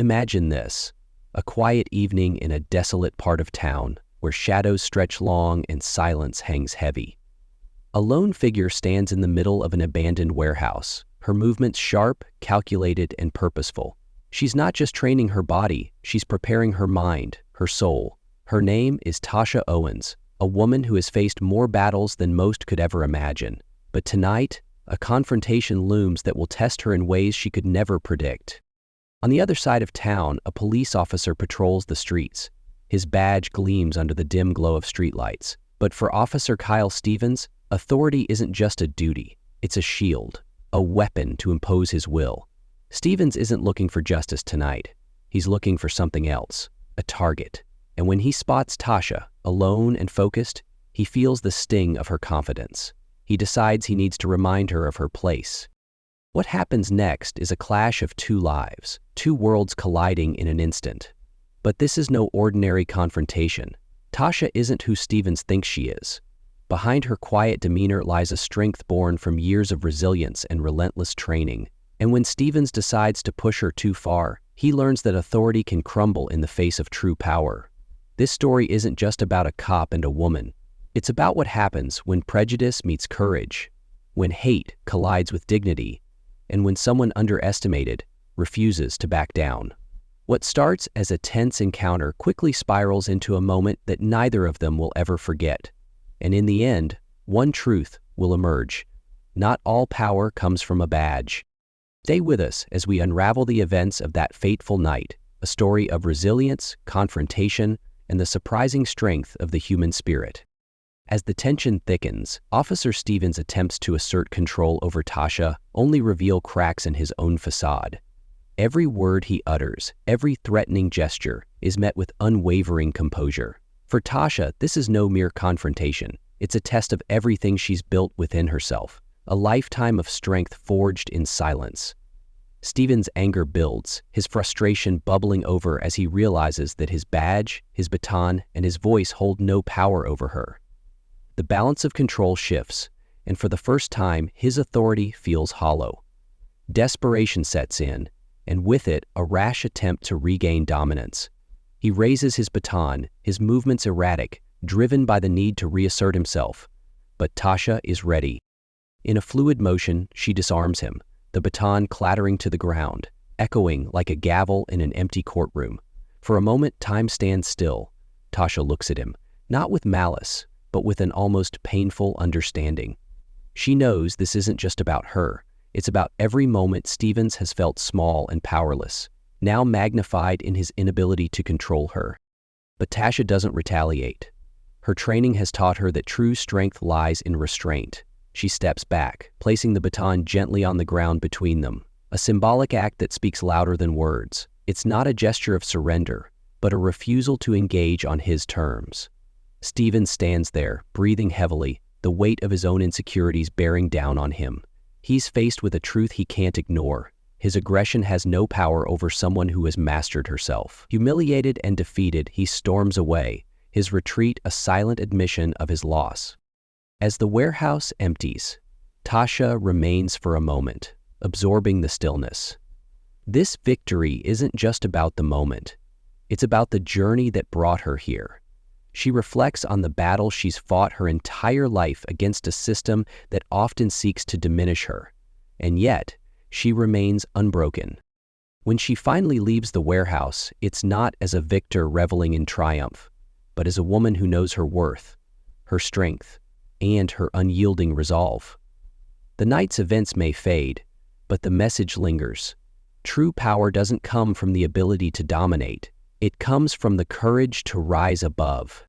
Imagine this, a quiet evening in a desolate part of town where shadows stretch long and silence hangs heavy. A lone figure stands in the middle of an abandoned warehouse, her movements sharp, calculated, and purposeful. She's not just training her body, she's preparing her mind, her soul. Her name is Tasha Owens, a woman who has faced more battles than most could ever imagine. But tonight, a confrontation looms that will test her in ways she could never predict. On the other side of town, a police officer patrols the streets. His badge gleams under the dim glow of streetlights. But for Officer Kyle Stevens, authority isn't just a duty, it's a shield, a weapon to impose his will. Stevens isn't looking for justice tonight. He's looking for something else, a target. And when he spots Tasha, alone and focused, he feels the sting of her confidence. He decides he needs to remind her of her place. What happens next is a clash of two lives, two worlds colliding in an instant. But this is no ordinary confrontation. Tasha isn't who Stevens thinks she is. Behind her quiet demeanor lies a strength born from years of resilience and relentless training. And when Stevens decides to push her too far, he learns that authority can crumble in the face of true power. This story isn't just about a cop and a woman. It's about what happens when prejudice meets courage, when hate collides with dignity, and when someone underestimated refuses to back down. What starts as a tense encounter quickly spirals into a moment that neither of them will ever forget. And in the end, one truth will emerge. Not all power comes from a badge. Stay with us as we unravel the events of that fateful night, a story of resilience, confrontation, and the surprising strength of the human spirit. As the tension thickens, Officer Stevens' attempts to assert control over Tasha only reveal cracks in his own facade. Every word he utters, every threatening gesture, is met with unwavering composure. For Tasha, this is no mere confrontation. It's a test of everything she's built within herself, a lifetime of strength forged in silence. Stevens' anger builds, his frustration bubbling over as he realizes that his badge, his baton, and his voice hold no power over her. The balance of control shifts, and for the first time, his authority feels hollow. Desperation sets in, and with it, a rash attempt to regain dominance. He raises his baton, his movements erratic, driven by the need to reassert himself. But Tasha is ready. In a fluid motion, she disarms him, the baton clattering to the ground, echoing like a gavel in an empty courtroom. For a moment, time stands still. Tasha looks at him, not with malice, but with an almost painful understanding. She knows this isn't just about her. It's about every moment Stevens has felt small and powerless, now magnified in his inability to control her. But Tasha doesn't retaliate. Her training has taught her that true strength lies in restraint. She steps back, placing the baton gently on the ground between them, a symbolic act that speaks louder than words. It's not a gesture of surrender, but a refusal to engage on his terms. Stevens stands there, breathing heavily, the weight of his own insecurities bearing down on him. He's faced with a truth he can't ignore. His aggression has no power over someone who has mastered herself. Humiliated and defeated, he storms away, his retreat a silent admission of his loss. As the warehouse empties, Tasha remains for a moment, absorbing the stillness. This victory isn't just about the moment. It's about the journey that brought her here. She reflects on the battle she's fought her entire life against a system that often seeks to diminish her. And yet, she remains unbroken. When she finally leaves the warehouse, it's not as a victor reveling in triumph, but as a woman who knows her worth, her strength, and her unyielding resolve. The night's events may fade, but the message lingers. True power doesn't come from the ability to dominate. It comes from the courage to rise above.